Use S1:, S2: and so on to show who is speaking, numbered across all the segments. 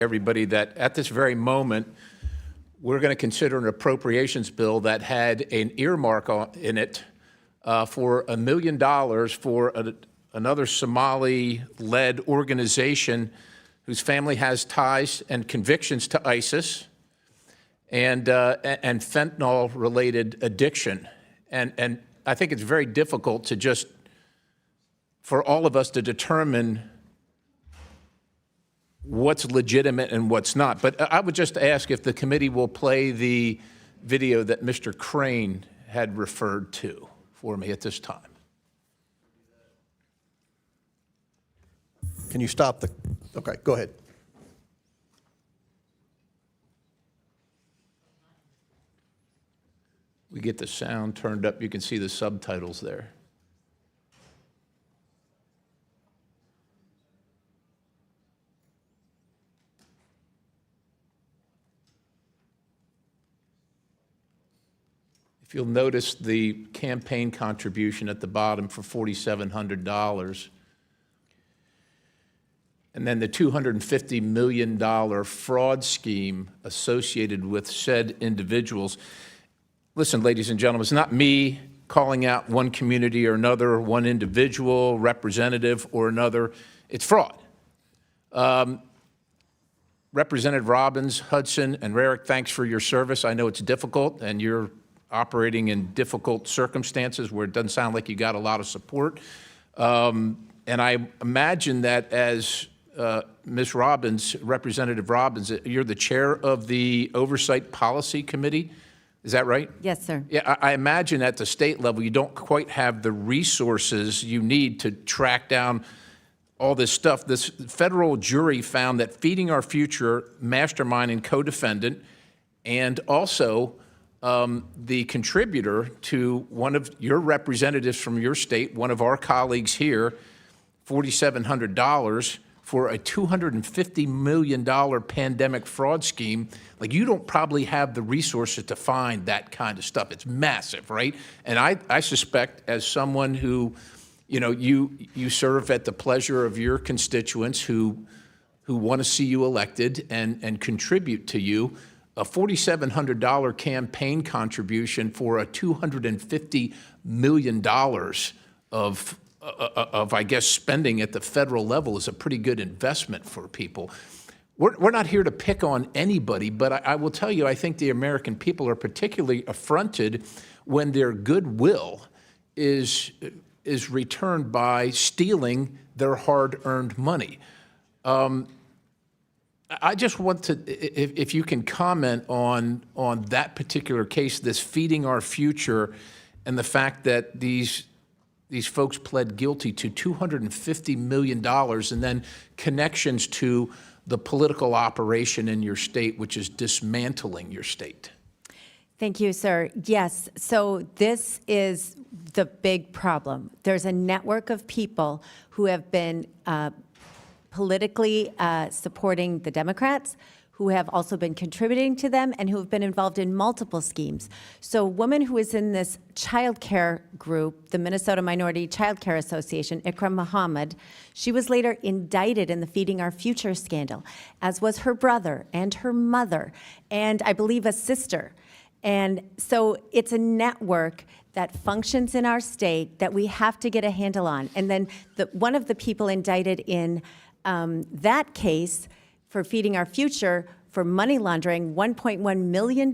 S1: everybody that at this very moment, we're going to consider an appropriations bill that had an earmark in it for $1 million for another Somali-led organization whose family has ties and convictions to ISIS and fentanyl-related addiction. And I think it's very difficult to just, for all of us to determine what's legitimate and what's not. But I would just ask if the committee will play the video that Mr. Crane had referred to for me at this time.
S2: Can you stop the, okay, go ahead.
S1: We get the sound turned up. You can see the subtitles there. If you'll notice the campaign contribution at the bottom for $4,700, and then the $250 million fraud scheme associated with said individuals. Listen, ladies and gentlemen, it's not me calling out one community or another, one individual, representative or another. It's fraud. Representative Robbins, Hudson, and Rarick, thanks for your service. I know it's difficult, and you're operating in difficult circumstances where it doesn't sound like you got a lot of support. And I imagine that as Ms. Robbins, Representative Robbins, you're the chair of the Oversight Policy Committee. Is that right?
S3: Yes, sir.
S1: Yeah, I imagine at the state level you don't quite have the resources you need to track down all this stuff. This federal jury found that Feeding Our Future mastermind and co-defendant, and also the contributor to one of your representatives from your state, one of our colleagues here, $4,700 for a $250 million pandemic fraud scheme. Like, you don't probably have the resources to find that kind of stuff. It's massive, right? And I suspect, as someone who, you know, you serve at the pleasure of your constituents who want to see you elected and contribute to you, a $4,700 campaign contribution for a $250 million of I guess, spending at the federal level is a pretty good investment for people. We're not here to pick on anybody, but I will tell you, I think the American people are particularly affronted when their goodwill is returned by stealing their hard-earned money. I just want to, if you can comment on that particular case, this Feeding Our Future, and the fact that these folks pled guilty to $250 million, and then connections to the political operation in your state, which is dismantling your state.
S3: Thank you, sir. Yes, so this is the big problem. There's a network of people who have been politically supporting the Democrats, who have also been contributing to them, and who have been involved in multiple schemes. So a woman who is in this child care group, the Minnesota Minority Child Care Association, Ikram Muhammad, she was later indicted in the Feeding Our Future scandal, as was her brother and her mother, and I believe a sister. And so it's a network that functions in our state that we have to get a handle on. And then one of the people indicted in that case for Feeding Our Future for money laundering $1.1 million,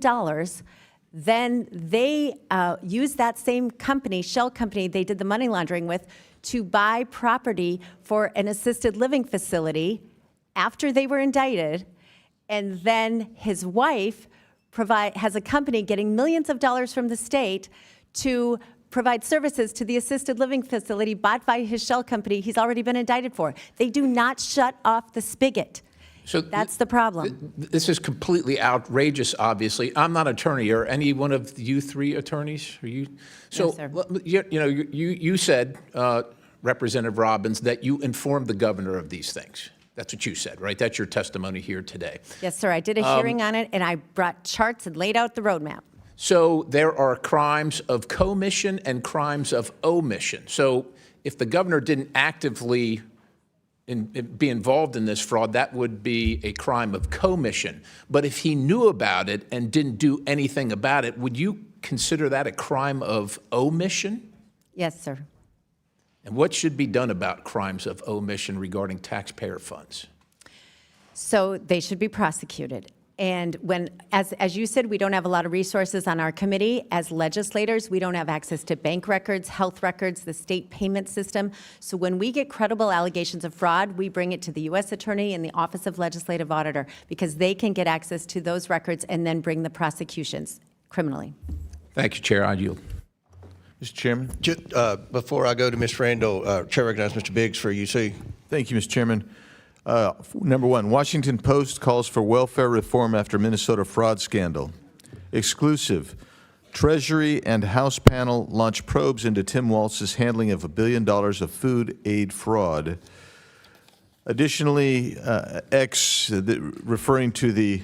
S3: then they used that same company, shell company they did the money laundering with, to buy property for an assisted living facility after they were indicted. And then his wife has a company getting millions of dollars from the state to provide services to the assisted living facility bought by his shell company he's already been indicted for. They do not shut off the spigot.
S1: So
S3: that's the problem.
S1: This is completely outrageous, obviously. I'm not an attorney. Are any one of you three attorneys? Are you? So, yes, sir. You said, Representative Robbins, that you informed the governor of these things. That's what you said, right? That's your testimony here today.
S3: Yes, sir. I did a hearing on it, and I brought charts and laid out the roadmap.
S1: So there are crimes of commission and crimes of omission. So if the governor didn't actively be involved in this fraud, that would be a crime of commission. But if he knew about it and didn't do anything about it, would you consider that a crime of omission?
S3: Yes, sir.
S1: And what should be done about crimes of omission regarding taxpayer funds?
S3: So they should be prosecuted. And when, as you said, we don't have a lot of resources on our committee. As legislators, we don't have access to bank records, health records, the state payment system. So when we get credible allegations of fraud, we bring it to the U.S. Attorney and the Office of Legislative Auditor because they can get access to those records and then bring the prosecutions criminally.
S1: Thank you, Chair. I yield.
S4: Mr. Chairman.
S2: Before I go to Ms. Randall, Chair recognizes Mr. Biggs for UC.
S4: Thank you, Mr. Chairman. Number one, Washington Post calls for welfare reform after Minnesota fraud scandal. Exclusive. Treasury and House panel launch probes into Tim Walz's handling of $1 billion of food aid fraud. Additionally, referring to the